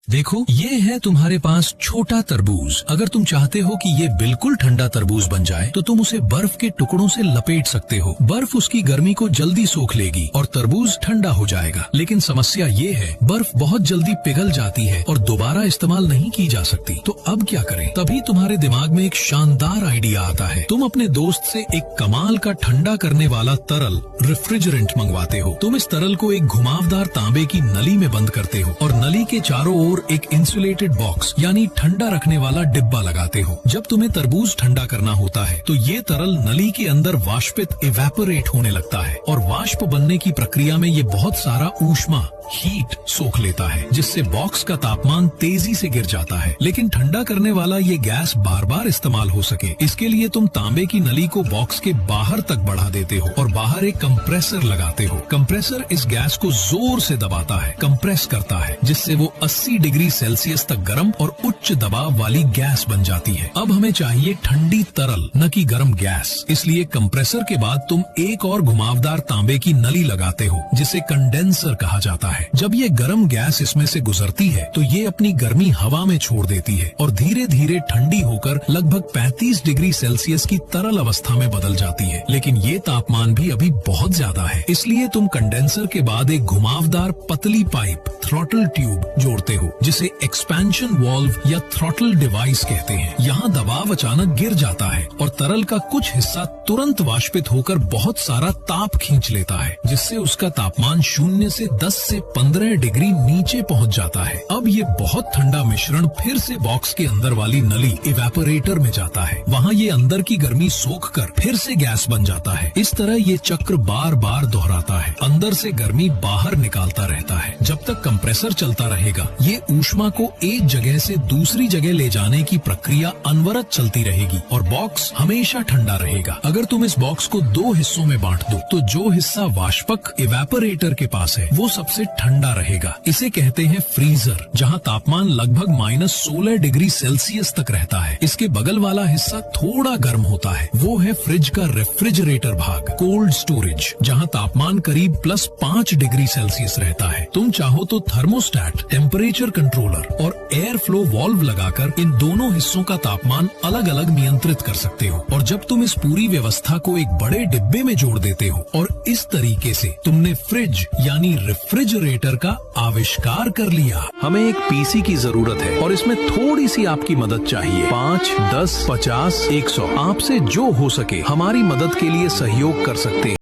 देखो, ये है तुम्हारे पास छोटा तरबूज। अगर तुम चाहते हो कि ये बिल्कुल ठंडा तरबूज बन जाए तो तुम उसे बर्फ के टुकड़ों से लपेट सकते हो। बर्फ उसकी गर्मी को जल्दी सोख लेगी और तरबूज ठंडा हो जाएगा। लेकिन समस्या ये है, बर्फ बहुत जल्दी पिघल जाती है और दोबारा इस्तेमाल नहीं की जा सकती। तो अब क्या करें? तभी तुम्हारे दिमाग में एक शानदार आइडिया आता है। तुम अपने दोस्त से एक कमाल का ठंडा करने वाला तरल रेफ्रिजरेंट मंगवाते हो। तुम इस तरल को एक घुमावदार तांबे की नली में बंद करते हो और नली के चारों ओर एक इंसुलेटेड बॉक्स यानी ठंडा रखने वाला डिब्बा लगाते हो। जब तुम्हें तरबूज ठंडा करना होता है तो ये तरल नली के अंदर वाष्पित इवेपोरेट होने लगता है और वाष्प बनने की प्रक्रिया में ये बहुत सारा ऊष्मा हीट सोख लेता है, जिससे बॉक्स का तापमान तेजी से गिर जाता है। लेकिन ठंडा करने वाला ये गैस बार बार इस्तेमाल हो सके, इसके लिए तुम तांबे की नली को बॉक्स के बाहर तक बढ़ा देते हो और बाहर एक कंप्रेसर लगाते हो। कंप्रेसर इस गैस को जोर से दबाता है, कंप्रेस करता है, जिससे वो 80 डिग्री सेल्सियस तक गर्म और उच्च दबाव वाली गैस बन जाती है। अब हमें चाहिए ठंडी तरल, न कि गर्म गैस। इसलिए कंप्रेसर के बाद तुम एक और घुमावदार तांबे की नली लगाते हो, जिसे कंडेंसर कहा जाता है। जब ये गर्म गैस इसमें से गुजरती है तो ये अपनी गर्मी हवा में छोड़ देती है और धीरे धीरे ठंडी होकर लगभग 35 डिग्री सेल्सियस की तरल अवस्था में बदल जाती है। लेकिन ये तापमान भी अभी बहुत ज्यादा है, इसलिए तुम कंडेंसर के बाद एक घुमावदार पतली पाइप थ्रॉटल ट्यूब जोड़ते हो, जिसे एक्सपेंशन वाल्व या थ्रॉटल डिवाइस कहते हैं। यहाँ दबाव अचानक गिर जाता है और तरल का कुछ हिस्सा तुरंत वाष्पित होकर बहुत सारा ताप खींच लेता है, जिससे उसका तापमान 0 से 10 से 15 डिग्री नीचे पहुंच जाता है। अब ये बहुत ठंडा मिश्रण फिर से बॉक्स के अंदर वाली नली इवेपोरेटर में जाता है। वहाँ ये अंदर की गर्मी सोख कर फिर से गैस बन जाता है। इस तरह ये चक्र बार बार दोहराता है, अंदर से गर्मी बाहर निकालता रहता है। जब तक कंप्रेसर चलता रहेगा, ये ऊष्मा को एक जगह से दूसरी जगह ले जाने की प्रक्रिया अनवरत चलती रहेगी और बॉक्स हमेशा ठंडा रहेगा। अगर तुम इस बॉक्स को 2 हिस्सों में बांट दो तो जो हिस्सा वाष्पक इवेपोरेटर के पास है वो सबसे ठंडा रहेगा। इसे कहते हैं फ्रीजर, जहाँ तापमान लगभग -16 डिग्री सेल्सियस तक रहता है। इसके बगल वाला हिस्सा थोड़ा गर्म होता है, वो है फ्रिज का रेफ्रिजरेटर भाग, कोल्ड स्टोरेज, जहाँ तापमान करीब +5 डिग्री सेल्सियस रहता है। तुम चाहो तो थर्मोस्टेट, टेम्परेचर कंट्रोलर और एयर फ्लो वाल्व लगाकर इन दोनों हिस्सों का तापमान अलग अलग नियंत्रित कर सकते हो। और जब तुम इस पूरी व्यवस्था को एक बड़े डिब्बे में जोड़ देते हो और इस तरीके से तुमने फ्रिज यानी रेफ्रिजरेटर का आविष्कार कर लिया। हमें एक पीसी की जरूरत है और इसमें थोड़ी सी आपकी मदद चाहिए। 5, 10, 50, 100 आपसे जो हो सके हमारी मदद के लिए सहयोग कर सकते हैं।